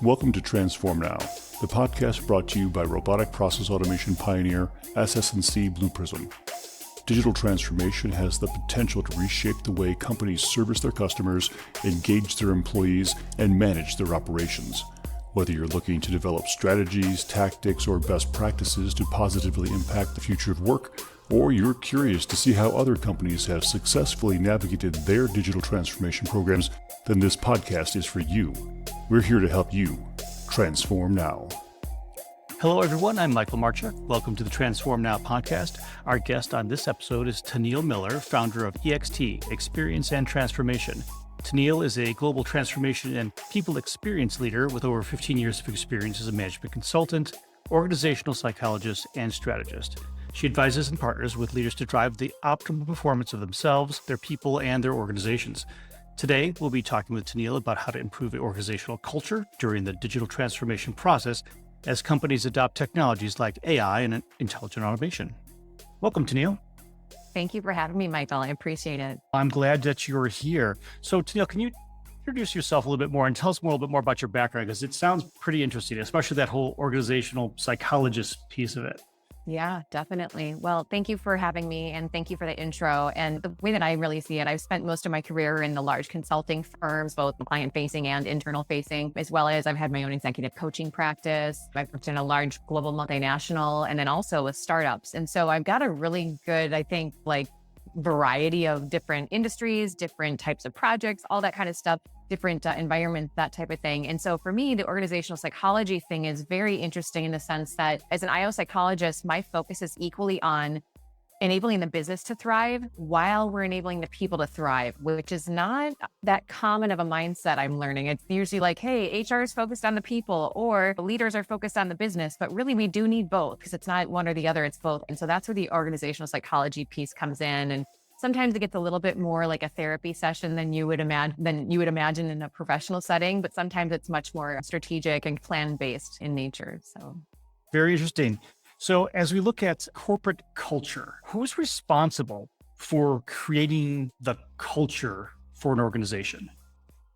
Welcome to Transform Now, the podcast brought to you by robotic process automation pioneer SS&C Blue Prism. Digital transformation has the potential to reshape the way companies service their customers, engage their employees, and manage their operations. Whether you're looking to develop strategies, tactics, or best practices to positively impact the future of work, or you're curious to see how other companies have successfully navigated their digital transformation programs, then this podcast is for you. We're here to help you transform now. Hello, everyone. I'm Michael Marchuk. Welcome to the Transform Now podcast. Our guest on this episode is Tonille Miller, founder of EXT, Experience and Transformation. Tonille is a global transformation and people experience leader with over 15 years of experience as a management consultant, organizational psychologist, and strategist. She advises and partners with leaders to drive the optimal performance of themselves, their people, and their organizations. Today, we'll be talking with Tonille about how to improve the organizational culture during the digital transformation process as companies adopt technologies like AI and intelligent automation. Welcome, Tonille. Thank you for having me, Michael. I appreciate it. I'm glad that you're here. So, Tonille, can you introduce yourself a little bit more and tell us a little bit more about your background? Because it sounds pretty interesting, especially that whole organizational psychologist piece of it. Yeah, definitely. Well, thank you for having me and thank you for the intro. And the way that I really see it, I've spent most of my career in the large consulting firms, both client facing and internal facing, as well as I've had my own executive coaching practice. I've worked in a large global multinational and then also with startups. And so I've got a really good, I think, variety of different industries, different types of projects, all that kind of stuff, different environments, that type of thing. And so for me, the organizational psychology thing is very interesting in the sense that as an IO psychologist, my focus is equally on enabling the business to thrive while we're enabling the people to thrive, which is not that common of a mindset I'm learning. It's usually like, hey, HR is focused on the people or leaders are focused on the business, but really we do need both because it's not one or the other, it's both. And so that's where the organizational psychology piece comes in. And sometimes it gets a little bit more like a therapy session than you would imagine in a professional setting, but sometimes it's much more strategic and plan-based in nature. So very interesting. So as we look at corporate culture, who's responsible for creating the culture for an organization?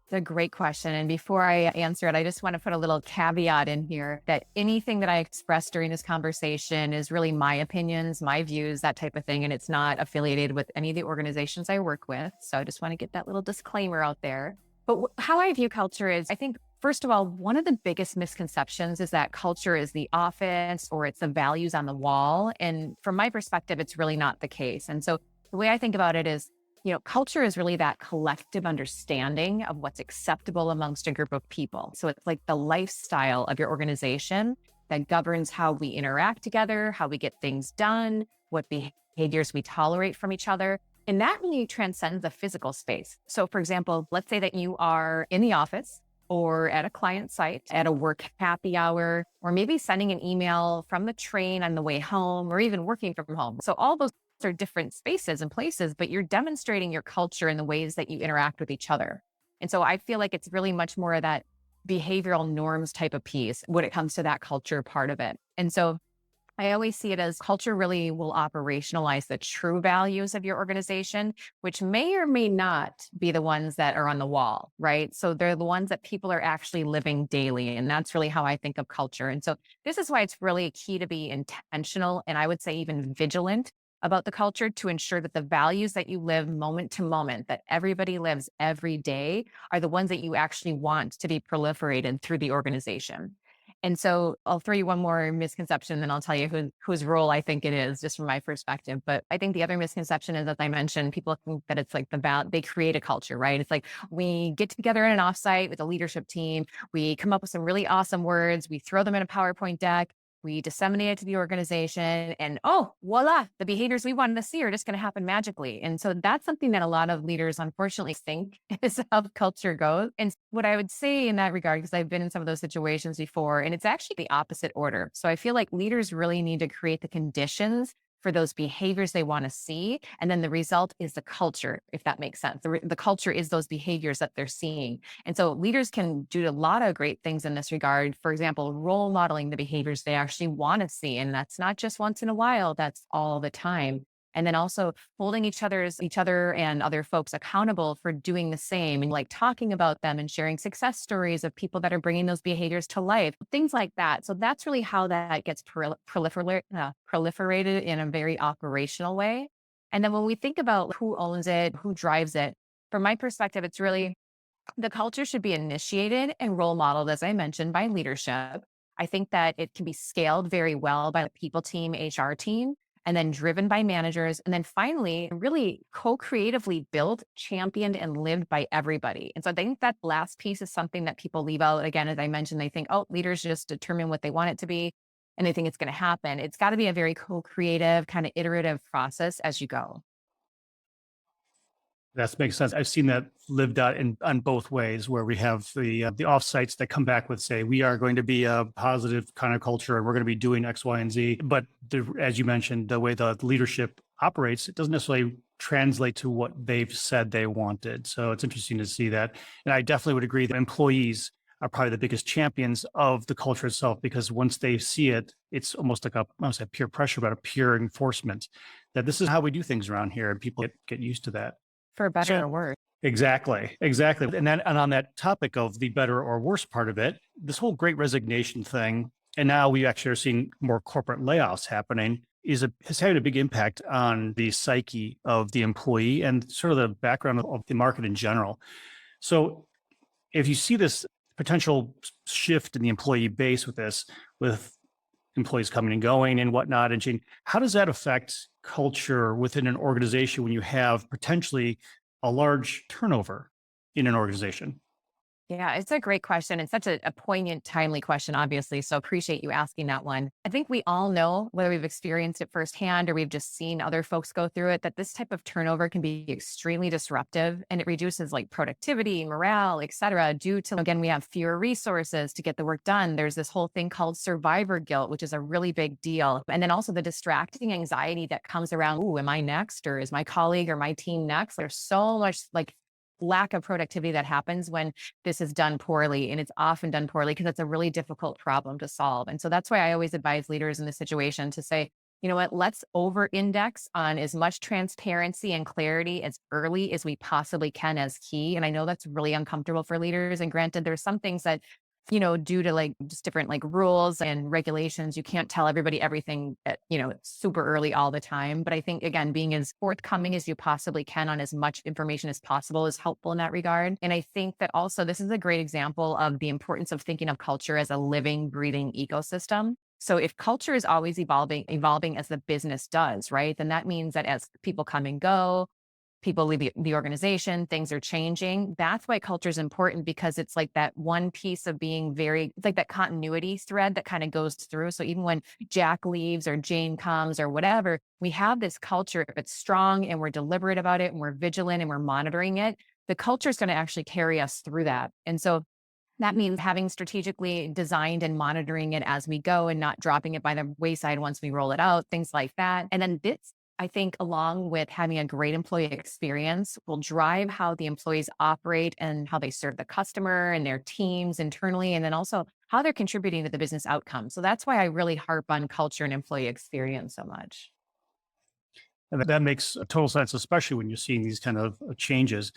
It's a great question. And before I answer it, I just want to put a little caveat in here that anything that I express during this conversation is really my opinions, my views, that type of thing. And it's not affiliated with any of the organizations I work with. So I just want to get that little disclaimer out there. But how I view culture is, I think, first of all, one of the biggest misconceptions is that culture is the office or it's the values on the wall. And from my perspective, it's really not the case. And so the way I think about it is, culture is really that collective understanding of what's acceptable amongst a group of people. So it's like the lifestyle of your organization that governs how we interact together, how we get things done, what behaviors we tolerate from each other. And that really transcends the physical space. So for example, let's say that you are in the office or at a client site, at a work happy hour, or maybe sending an email from the train on the way home, or even working from home. So all those are different spaces and places, but you're demonstrating your culture in the ways that you interact with each other. And so I feel like it's really much more of that behavioral norms type of piece when it comes to that culture part of it. And so I always see it as culture really will operationalize the true values of your organization, which may or may not be the ones that are on the wall, right? So they're the ones that people are actually living daily. And that's really how I think of culture. And so this is why it's really key to be intentional. And I would say even vigilant about the culture to ensure that the values that you live moment to moment, that everybody lives every day, are the ones that you actually want to be proliferated through the organization. And so I'll throw you one more misconception, then I'll tell you whose role I think it is, just from my perspective. But I think the other misconception is, as I mentioned, people think that it's like they create a culture, right? It's like we get together in an offsite with a leadership team, we come up with some really awesome words, we throw them in a PowerPoint deck, we disseminate it to the organization, and oh, voila, the behaviors we wanted to see are just going to happen magically. And so that's something that a lot of leaders unfortunately think is how culture goes. And what I would say in that regard, because I've been in some of those situations before, and it's actually the opposite order. So I feel like leaders really need to create the conditions for those behaviors they want to see. And then the result is the culture, if that makes sense. The culture is those behaviors that they're seeing. And so leaders can do a lot of great things in this regard. For example, role modeling the behaviors they actually want to see. And that's not just once in a while, that's all the time. And then also holding each other and other folks accountable for doing the same and like talking about them and sharing success stories of people that are bringing those behaviors to life, things like that. So that's really how that gets proliferated in a very operational way. And then when we think about who owns it, who drives it, from my perspective, it's really the culture should be initiated and role modeled, as I mentioned, by leadership. I think that it can be scaled very well by the people team, HR team, and then driven by managers. And then finally, really co-creatively built, championed, and lived by everybody. And so I think that last piece is something that people leave out. Again, as I mentioned, they think, oh, leaders just determine what they want it to be and they think it's going to happen. It's got to be a very co-creative, kind of iterative process as you go. That makes sense. I've seen that lived out on both ways, where we have the offsites that come back with, say, we are going to be a positive kind of culture and we're going to be doing X, Y, and Z. But as you mentioned, the way the leadership operates, it doesn't necessarily translate to what they've said they wanted. So it's interesting to see that. And I definitely would agree that employees are probably the biggest champions of the culture itself, because once they see it, it's almost like I don't say peer pressure, but a peer enforcement that this is how we do things around here, and people get used to that. For better or worse. Exactly. And on that topic of the better or worse part of it, this whole great resignation thing, and now we actually are seeing more corporate layoffs happening, has had a big impact on the psyche of the employee and sort of the background of the market in general. So if you see this potential shift in the employee base with employees coming and going and whatnot and change, how does that affect culture within an organization when you have potentially a large turnover in an organization? Yeah, it's a great question and such a poignant, timely question, obviously. So appreciate you asking that one. I think we all know, whether we've experienced it firsthand or we've just seen other folks go through it, that this type of turnover can be extremely disruptive and it reduces like productivity, morale, et cetera, due to, again, we have fewer resources to get the work done. There's this whole thing called survivor guilt, which is a really big deal. And then also the distracting anxiety that comes around, ooh, am I next? Or is my colleague or my team next? There's so much like lack of productivity that happens when this is done poorly. And it's often done poorly because it's a really difficult problem to solve. And so that's why I always advise leaders in this situation to say, you know what, let's over index on as much transparency and clarity as early as we possibly can as key. And I know that's really uncomfortable for leaders. And granted, there's some things that, you know, due to like just different like rules and regulations, you can't tell everybody everything at, you know, super early all the time. But I think, again, being as forthcoming as you possibly can on as much information as possible is helpful in that regard. And I think that also this is a great example of the importance of thinking of culture as a living, breathing ecosystem. So if culture is always evolving as the business does, right, then that means that as people come and go, people leave the organization, things are changing. That's why culture is important, because it's like that one piece of being it's like that continuity thread that kind of goes through. So even when Jack leaves or Jane comes or whatever, we have this culture. If it's strong and we're deliberate about it and we're vigilant and we're monitoring it, the culture is going to actually carry us through that. And so that means having strategically designed and monitoring it as we go and not dropping it by the wayside once we roll it out, things like that. And then this, I think, along with having a great employee experience, will drive how the employees operate and how they serve the customer and their teams internally, and then also how they're contributing to the business outcome. So that's why I really harp on culture and employee experience so much. And that makes total sense, especially when you're seeing these kind of changes.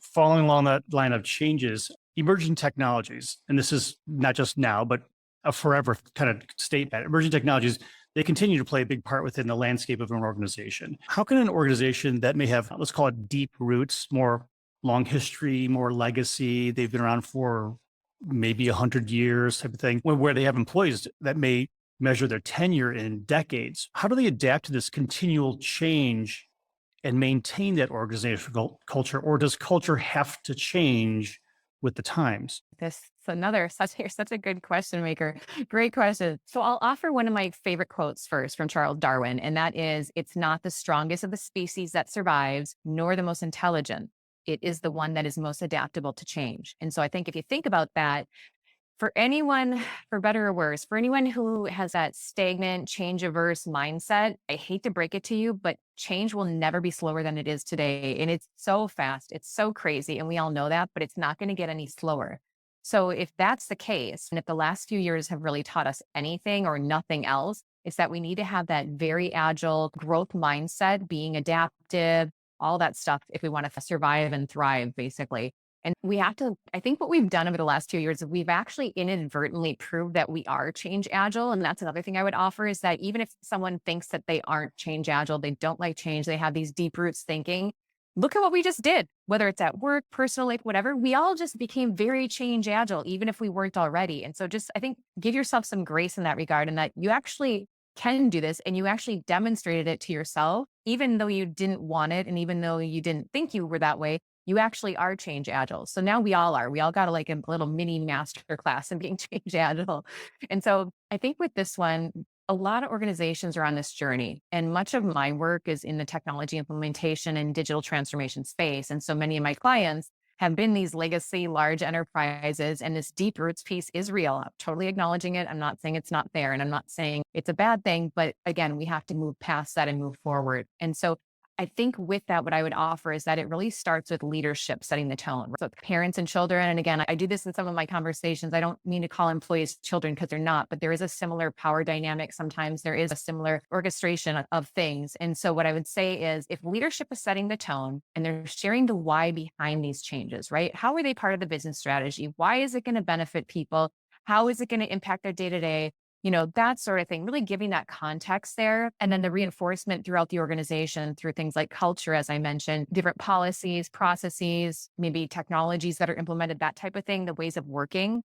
Following along that line of changes, emerging technologies, and this is not just now, but a forever kind of statement. Emerging technologies, they continue to play a big part within the landscape of an organization. How can an organization that may have, let's call it deep roots, more long history, more legacy, they've been around for maybe 100 years type of thing, where they have employees that may measure their tenure in decades, how do they adapt to this continual change and maintain that organizational culture? Or does culture have to change with the times? This is such a good question maker. Great question. So I'll offer one of my favorite quotes first from Charles Darwin, and that is, "It's not the strongest of the species that survives, nor the most intelligent. It is the one that is most adaptable to change." And so I think if you think about that, for anyone, for better or worse, for anyone who has that stagnant, change averse mindset, I hate to break it to you, but change will never be slower than it is today. And it's so fast, it's so crazy. And we all know that, but it's not going to get any slower. So if that's the case, and if the last few years have really taught us anything or nothing else, is that we need to have that very agile growth mindset, being adaptive, all that stuff if we want to survive and thrive, basically. And we have to, I think what we've done over the last few years is we've actually inadvertently proved that we are change agile. And that's another thing I would offer is that even if someone thinks that they aren't change agile, they don't like change, they have these deep roots thinking, look at what we just did, whether it's at work, personal life, whatever, we all just became very change agile, even if we weren't already. And so just, I think, give yourself some grace in that regard and that you actually can do this and you actually demonstrated it to yourself, even though you didn't want it. And even though you didn't think you were that way, you actually are change agile. So now we all are. We all got like a little mini master class in being change agile. And so I think with this one, a lot of organizations are on this journey. And much of my work is in the technology implementation and digital transformation space. And so many of my clients have been these legacy large enterprises, and this deep roots piece is real. I'm totally acknowledging it. I'm not saying it's not there, and I'm not saying it's a bad thing, but again, we have to move past that and move forward. And so I think with that, what I would offer is that it really starts with leadership setting the tone. So parents and children, and again, I do this in some of my conversations. I don't mean to call employees children because they're not, but there is a similar power dynamic. Sometimes there is a similar orchestration of things. And so what I would say is if leadership is setting the tone and they're sharing the why behind these changes, right? How are they part of the business strategy? Why is it going to benefit people? How is it going to impact their day-to-day? That sort of thing, really giving that context there. And then the reinforcement throughout the organization through things like culture, as I mentioned, different policies, processes, maybe technologies that are implemented, that type of thing, the ways of working,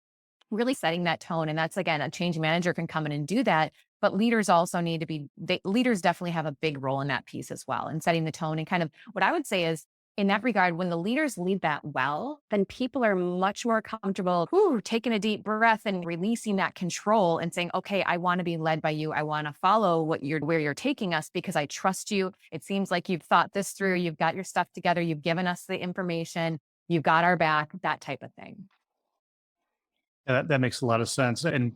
really setting that tone. And that's, again, a change manager can come in and do that. But leaders also need to leaders definitely have a big role in that piece as well, and setting the tone. And kind of what I would say is, in that regard, when the leaders lead that well, then people are much more comfortable taking a deep breath and releasing that control and saying, okay, I want to be led by you. I want to follow where you're taking us because I trust you. It seems like you've thought this through. You've got your stuff together. You've given us the information. You've got our back, that type of thing. Yeah, that makes a lot of sense. And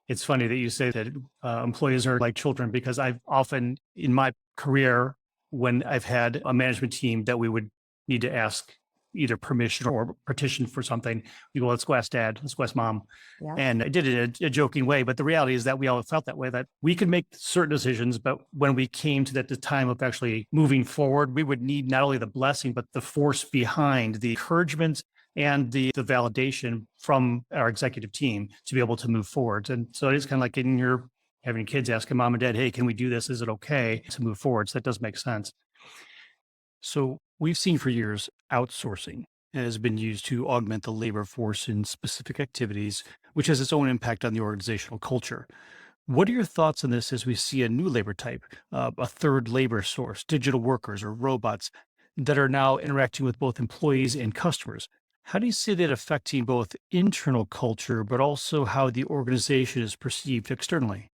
it's funny that you say that employees are like children, because I've often in my career, when I've had a management team that we would need to ask either permission or petition for something, we go, let's go ask dad, let's go ask mom. Yeah. And I did it in a joking way, but the reality is that we all felt that way, that we could make certain decisions, but when we came to the time of actually moving forward, we would need not only the blessing, but the force behind the encouragement and the validation from our executive team to be able to move forward. And so it is kind of like having kids asking mom and dad, hey, can we do this? Is it okay to move forward? So that does make sense. So we've seen for years outsourcing has been used to augment the labor force in specific activities, which has its own impact on the organizational culture. What are your thoughts on this as we see a new labor type, a third labor source, digital workers or robots that are now interacting with both employees and customers? How do you see that affecting both internal culture, but also how the organization is perceived externally?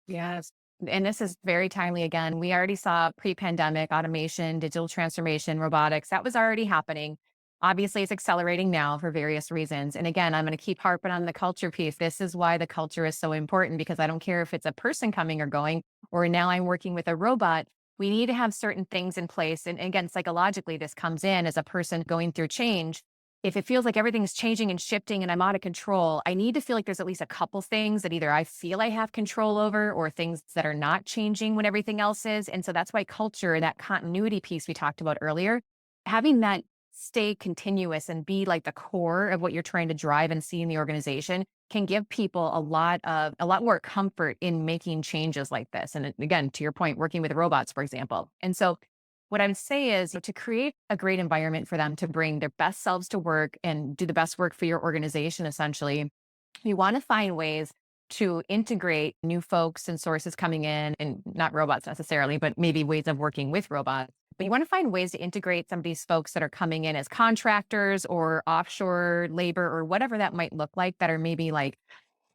Yes. And this is very timely again. We already saw pre-pandemic automation, digital transformation, robotics. That was already happening. Obviously, it's accelerating now for various reasons. And again, I'm going to keep harping on the culture piece. This is why the culture is so important, because I don't care if it's a person coming or going, or now I'm working with a robot. We need to have certain things in place. And again, psychologically, this comes in as a person going through change. If it feels like everything's changing and shifting and I'm out of control, I need to feel like there's at least a couple things that either I feel I have control over or things that are not changing when everything else is. And so that's why culture, that continuity piece we talked about earlier, having that stay continuous and be like the core of what you're trying to drive and see in the organization can give people a lot more comfort in making changes like this. And again, to your point, working with robots, for example. And so what I would say is to create a great environment for them to bring their best selves to work and do the best work for your organization, essentially. You want to find ways to integrate new folks and sources coming in, and not robots necessarily, but maybe ways of working with robots. But you want to find ways to integrate some of these folks that are coming in as contractors or offshore labor or whatever that might look like, that are maybe like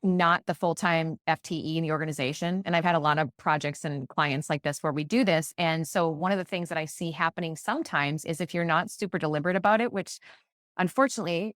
not the full-time FTE in the organization. And I've had a lot of projects and clients like this where we do this. And so one of the things that I see happening sometimes is if you're not super deliberate about it, which unfortunately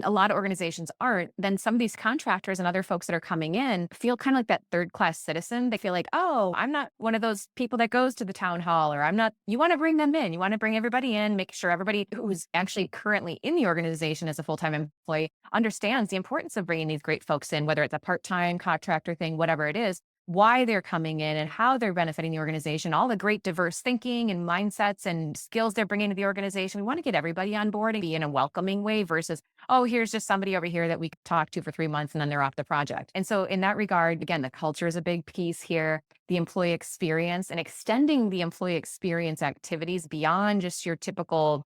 a lot of organizations aren't, then some of these contractors and other folks that are coming in feel kind of like that third-class citizen. They feel like, oh, I'm not one of those people that goes to the town hall, or I'm not. You want to bring them in. You want to bring everybody in, make sure everybody who's actually currently in the organization as a full-time employee understands the importance of bringing these great folks in, whether it's a part-time contractor thing, whatever it is. why they're coming in and how they're benefiting the organization, all the great diverse thinking and mindsets and skills they're bringing to the organization. We want to get everybody on board and be in a welcoming way versus, oh, here's just somebody over here that we talk to for 3 months and then they're off the project. And so in that regard, again, the culture is a big piece here, the employee experience and extending the employee experience activities beyond just your typical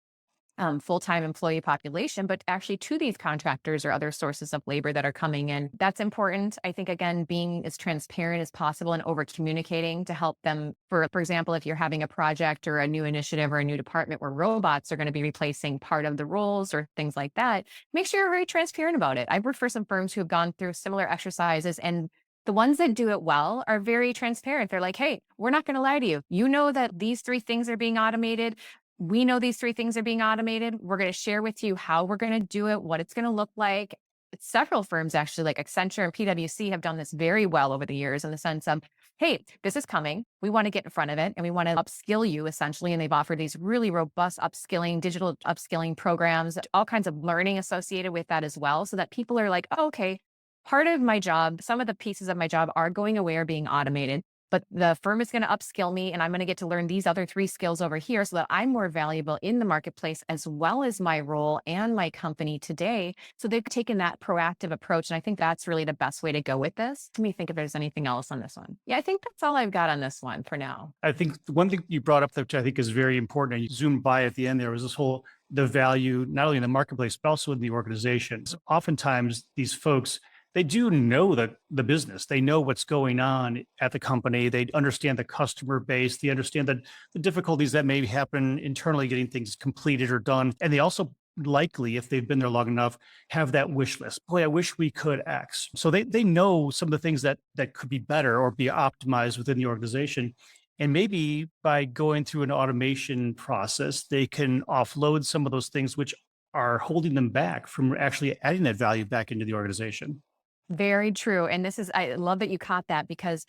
full-time employee population, but actually to these contractors or other sources of labor that are coming in. That's important. I think, again, being as transparent as possible and over communicating to help them. For example, if you're having a project or a new initiative or a new department where robots are going to be replacing part of the roles or things like that, make sure you're very transparent about it. I've worked for some firms who have gone through similar exercises, and the ones that do it well are very transparent. They're like, hey, we're not going to lie to you. You know that these 3 things are being automated. We know these 3 things are being automated. We're going to share with you how we're going to do it, what it's going to look like. Several firms, actually, like Accenture and PwC, have done this very well over the years in the sense of, hey, this is coming. We want to get in front of it and we want to upskill you essentially. And they've offered these really robust upskilling, digital upskilling programs, all kinds of learning associated with that as well. So that people are like, oh, okay, part of my job, some of the pieces of my job are going away or being automated. But the firm is going to upskill me and I'm going to get to learn these other 3 skills over here so that I'm more valuable in the marketplace as well as my role and my company today. So they've taken that proactive approach. And I think that's really the best way to go with this. Let me think if there's anything else on this one. Yeah, I think that's all I've got on this one for now. I think one thing you brought up, which I think is very important, and you zoomed by at the end there, was this whole, the value, not only in the marketplace, but also in the organizations. Oftentimes these folks, they do know the business. They know what's going on at the company. They understand the customer base. They understand the difficulties that may happen internally getting things completed or done. And they also likely, if they've been there long enough, have that wish list. Boy, I wish we could X. So they know some of the things that could be better or be optimized within the organization. And maybe by going through an automation process, they can offload some of those things which are holding them back from actually adding that value back into the organization. Very true. And I love that you caught that because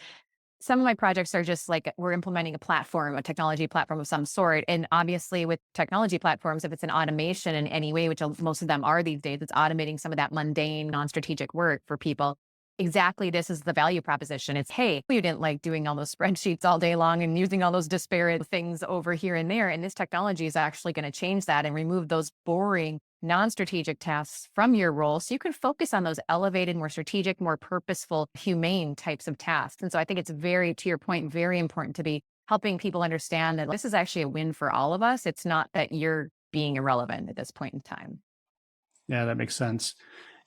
some of my projects are just like we're implementing a platform, a technology platform of some sort. And obviously with technology platforms, if it's an automation in any way, which most of them are these days, it's automating some of that mundane, non-strategic work for people. Exactly. This is the value proposition. It's, hey, you didn't like doing all those spreadsheets all day long and using all those disparate things over here and there. And this technology is actually going to change that and remove those boring, non-strategic tasks from your role. So you can focus on those elevated, more strategic, more purposeful, humane types of tasks. And so I think it's very, to your point, very important to be helping people understand that this is actually a win for all of us. It's not that you're being irrelevant at this point in time. Yeah, that makes sense.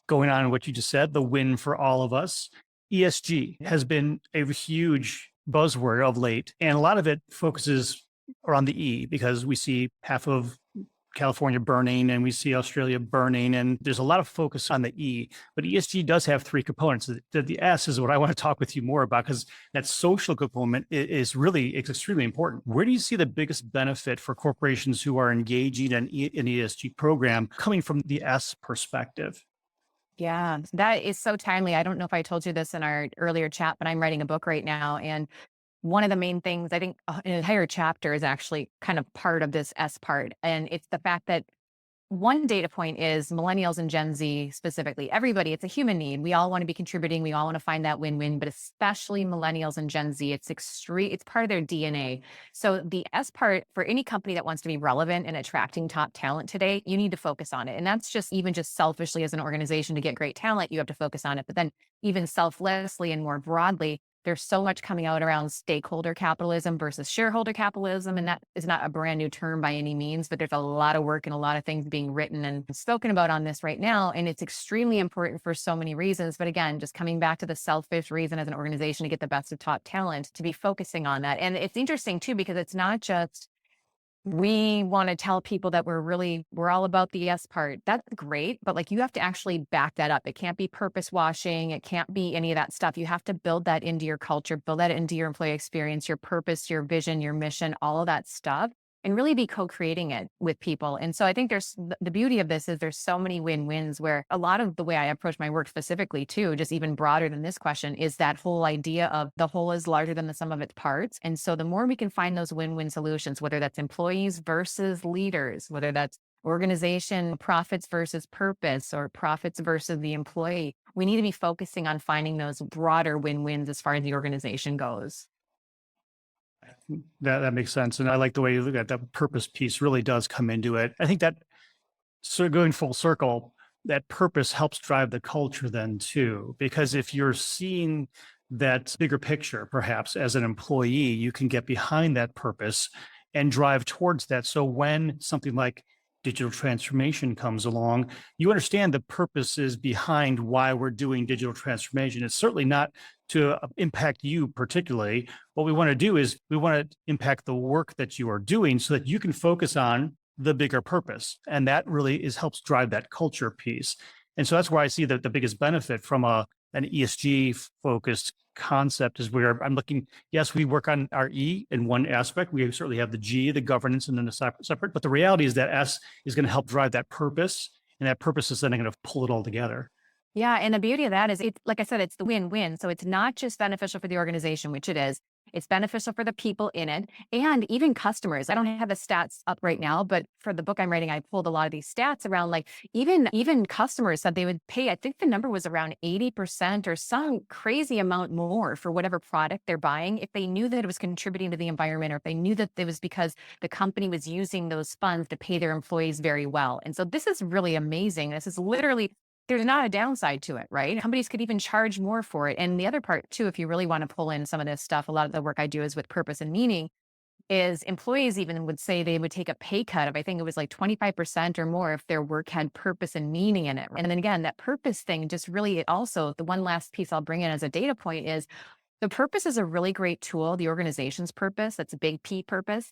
Going on what you just said, the win for all of us. ESG has been a huge buzzword of late, and a lot of it focuses around the E because we see half of California burning and we see Australia burning, and there's a lot of focus on the E. But ESG does have 3 components. The S is what I want to talk with you more about because that social component is extremely important. Where do you see the biggest benefit for corporations who are engaging in an ESG program coming from the S perspective? Yeah, that is so timely. I don't know if I told you this in our earlier chat, but I'm writing a book right now. And one of the main things, I think an entire chapter is actually kind of part of this S part. And it's the fact that one data point is millennials and Gen Z specifically. Everybody, it's a human need. We all want to be contributing. We all want to find that win-win, but especially millennials and Gen Z, it's part of their DNA. So the S part for any company that wants to be relevant and attracting top talent today, you need to focus on it. And that's just selfishly as an organization to get great talent, you have to focus on it. But then even selflessly and more broadly, there's so much coming out around stakeholder capitalism versus shareholder capitalism. And that is not a brand new term by any means, but there's a lot of work and a lot of things being written and spoken about on this right now. And it's extremely important for so many reasons. But again, just coming back to the selfish reason as an organization to get the best of top talent, to be focusing on that. And it's interesting too, because it's not just we want to tell people that we're all about the yes part. That's great. But like, you have to actually back that up. It can't be purpose washing. It can't be any of that stuff. You have to build that into your culture, build that into your employee experience, your purpose, your vision, your mission, all of that stuff, and really be co-creating it with people. And so I think the beauty of this is there's so many win-wins where a lot of the way I approach my work specifically too, just even broader than this question, is that whole idea of the whole is larger than the sum of its parts. And so the more we can find those win-win solutions, whether that's employees versus leaders, whether that's organization profits versus purpose or profits versus the employee, we need to be focusing on finding those broader win-wins as far as the organization goes. That makes sense. And I like the way you look at that purpose piece really does come into it. I think that sort of going full circle, that purpose helps drive the culture then too, because if you're seeing that bigger picture, perhaps as an employee, you can get behind that purpose and drive towards that. So when something like digital transformation comes along, you understand the purposes behind why we're doing digital transformation. It's certainly not to impact you particularly. What we want to do is we want to impact the work that you are doing so that you can focus on the bigger purpose. And that really helps drive that culture piece. And so that's where I see the biggest benefit from an ESG focused concept is where I'm looking, yes, we work on our E in one aspect. We certainly have the G, the governance, and then the separate, but the reality is that S is going to help drive that purpose, and that purpose is then going to pull it all together. Yeah. And the beauty of that is, it's like I said, it's the win-win. So it's not just beneficial for the organization, which it is. It's beneficial for the people in it and even customers. I don't have the stats up right now, but for the book I'm writing, I pulled a lot of these stats around like even customers said they would pay, I think the number was around 80% or some crazy amount more for whatever product they're buying if they knew that it was contributing to the environment, or if they knew that it was because the company was using those funds to pay their employees very well. And so this is really amazing. This is literally, there's not a downside to it, right? Companies could even charge more for it. And the other part too, if you really want to pull in some of this stuff, a lot of the work I do is with purpose and meaning, is employees even would say they would take a pay cut of, I think it was like 25% or more if their work had purpose and meaning in it. And then again, that purpose thing just really, it also, the one last piece I'll bring in as a data point is the purpose is a really great tool. The organization's purpose, that's a big P purpose.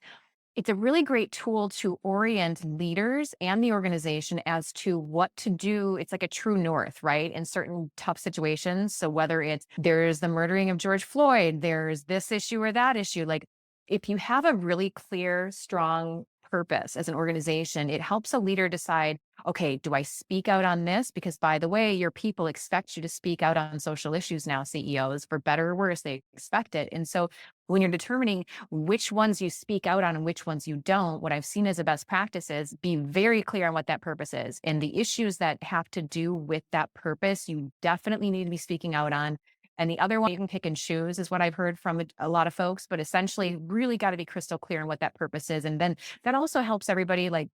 It's a really great tool to orient leaders and the organization as to what to do. It's like a true north, right? In certain tough situations. So whether it's there's the murdering of George Floyd, there's this issue or that issue, like if you have a really clear, strong purpose as an organization, it helps a leader decide, okay, do I speak out on this? Because by the way, your people expect you to speak out on social issues now, CEOs, for better or worse, they expect it. And so when you're determining which ones you speak out on and which ones you don't, what I've seen as a best practice is be very clear on what that purpose is. And the issues that have to do with that purpose, you definitely need to be speaking out on. And the other one you can pick and choose is what I've heard from a lot of folks, but essentially really got to be crystal clear on what that purpose is. And then that also helps everybody, like,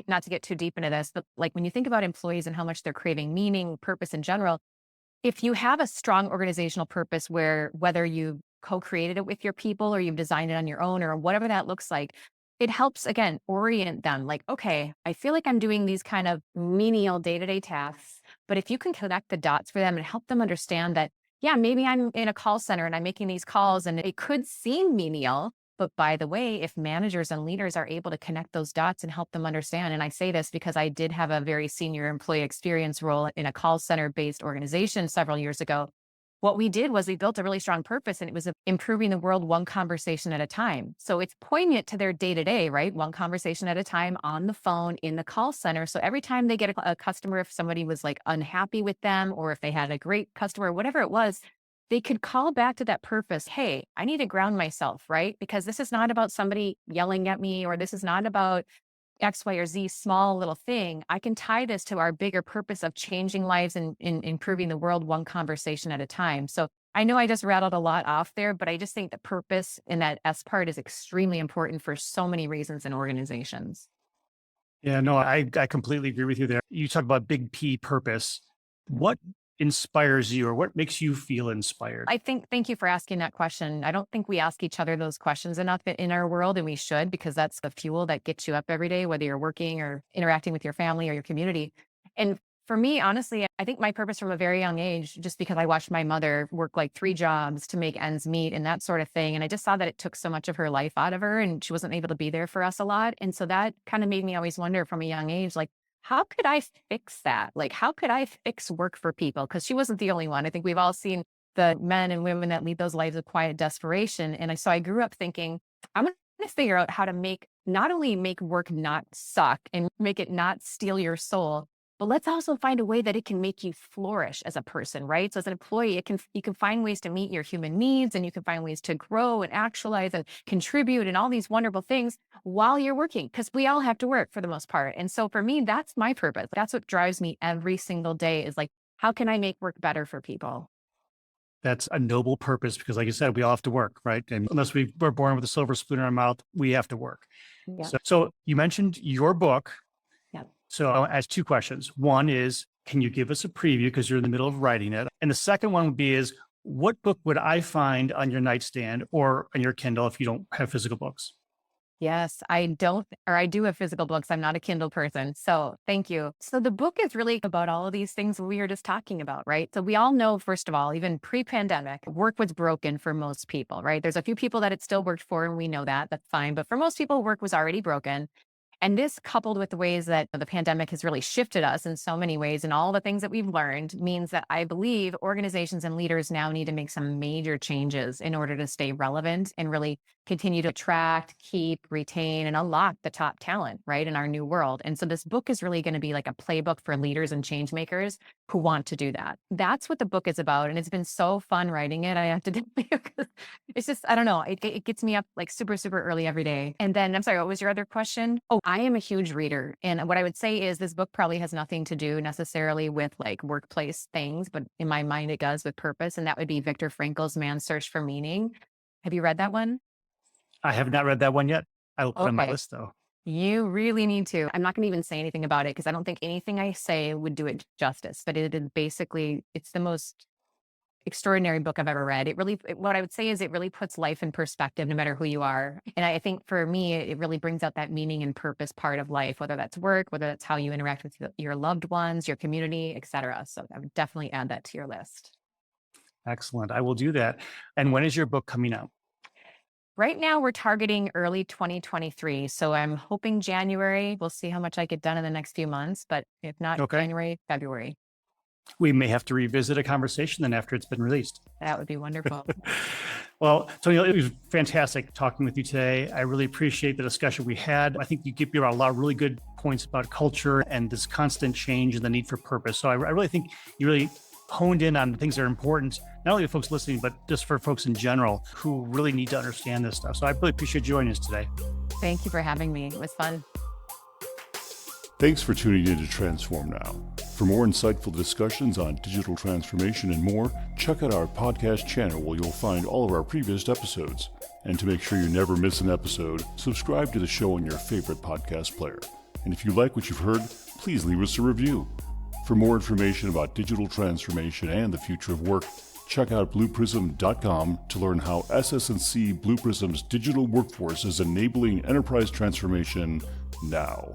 not to get too deep into this, but like when you think about employees and how much they're craving meaning, purpose in general, if you have a strong organizational purpose where whether you co-created it with your people or you've designed it on your own or whatever that looks like, it helps, again, orient them like, okay, I feel like I'm doing these kind of menial day-to-day tasks, but if you can connect the dots for them and help them understand that, yeah, maybe I'm in a call center and I'm making these calls and it could seem menial, but by the way, if managers and leaders are able to connect those dots and help them understand, and I say this because I did have a very senior employee experience role in a call center based organization several years ago. What we did was we built a really strong purpose, and it was improving the world one conversation at a time. So it's poignant to their day to day, right? One conversation at a time on the phone in the call center. So every time they get a customer, if somebody was like unhappy with them or if they had a great customer, whatever it was, they could call back to that purpose. Hey, I need to ground myself, right? Because this is not about somebody yelling at me, or this is not about X, Y, or Z small little thing. I can tie this to our bigger purpose of changing lives and improving the world one conversation at a time. So I know I just rattled a lot off there, but I just think the purpose in that S part is extremely important for so many reasons in organizations. Yeah, no, I completely agree with you there. You talk about big P purpose. What inspires you, or what makes you feel inspired? Thank you for asking that question. I don't think we ask each other those questions enough in our world, and we should, because that's the fuel that gets you up every day, whether you're working or interacting with your family or your community. And for me, honestly, I think my purpose from a very young age, just because I watched my mother work like 3 jobs to make ends meet and that sort of thing. And I just saw that it took so much of her life out of her and she wasn't able to be there for us a lot. And so that kind of made me always wonder from a young age, like, how could I fix that? Like, how could I fix work for people? Because she wasn't the only one. I think we've all seen the men and women that lead those lives of quiet desperation. And so I grew up thinking, I'm going to figure out how to not only make work not suck and make it not steal your soul, but let's also find a way that it can make you flourish as a person, right? So as an employee, you can find ways to meet your human needs, and you can find ways to grow and actualize and contribute and all these wonderful things while you're working, because we all have to work for the most part. And so for me, that's my purpose. That's what drives me every single day, is like, how can I make work better for people? That's a noble purpose because, like you said, we all have to work, right? And unless we were born with a silver spoon in our mouth, we have to work. Yeah. So you mentioned your book. Yeah. So I'll ask two questions. One is, can you give us a preview because you're in the middle of writing it? And the second one would be is, what book would I find on your nightstand or on your Kindle if you don't have physical books? Yes, I don't, or I do have physical books. I'm not a Kindle person. So thank you. So the book is really about all of these things we were just talking about, right? So we all know, first of all, even pre-pandemic, work was broken for most people, right? There's a few people that it still worked for, and we know that. That's fine. But for most people, work was already broken. And this, coupled with the ways that the pandemic has really shifted us in so many ways and all the things that we've learned, means that I believe organizations and leaders now need to make some major changes in order to stay relevant and really continue to attract, keep, retain, and unlock the top talent, right, in our new world. And so this book is really going to be like a playbook for leaders and change makers who want to do that. That's what the book is about. And it's been so fun writing it, I have to tell you, because it's just, I don't know, it gets me up like super, super early every day. And then, I'm sorry, what was your other question? Oh, I am a huge reader. And what I would say is this book probably has nothing to do necessarily with like workplace things, but in my mind, it does with purpose. And that would be Viktor Frankl's Man's Search for Meaning. Have you read that one? I have not read that one yet. I will put it on my Okay. list though. You really need to. I'm not going to even say anything about it because I don't think anything I say would do it justice, but it is basically, it's the most extraordinary book I've ever read. What I would say is it really puts life in perspective no matter who you are. And I think for me, it really brings out that meaning and purpose part of life, whether that's work, whether that's how you interact with your loved ones, your community, et cetera. So I would definitely add that to your list. Excellent. I will do that. And when is your book coming out? Right now, we're targeting early 2023. So I'm hoping January. We'll see how much I get done in the next few months. But if not, Okay. January, February. We may have to revisit a conversation then after it's been released. That would be wonderful. Well, Tonille, it was fantastic talking with you today. I really appreciate the discussion we had. I think you give me a lot of really good points about culture and this constant change and the need for purpose. So I really think you really honed in on things that are important, not only to folks listening, but just for folks in general who really need to understand this stuff. So I really appreciate you joining us today. Thank you for having me. It was fun. Thanks for tuning in to Transform Now. For more insightful discussions on digital transformation and more, check out our podcast channel where you'll find all of our previous episodes. And to make sure you never miss an episode, subscribe to the show on your favorite podcast player. And if you like what you've heard, please leave us a review. For more information about digital transformation and the future of work, check out blueprism.com to learn how SS&C Blue Prism's digital workforce is enabling enterprise transformation now.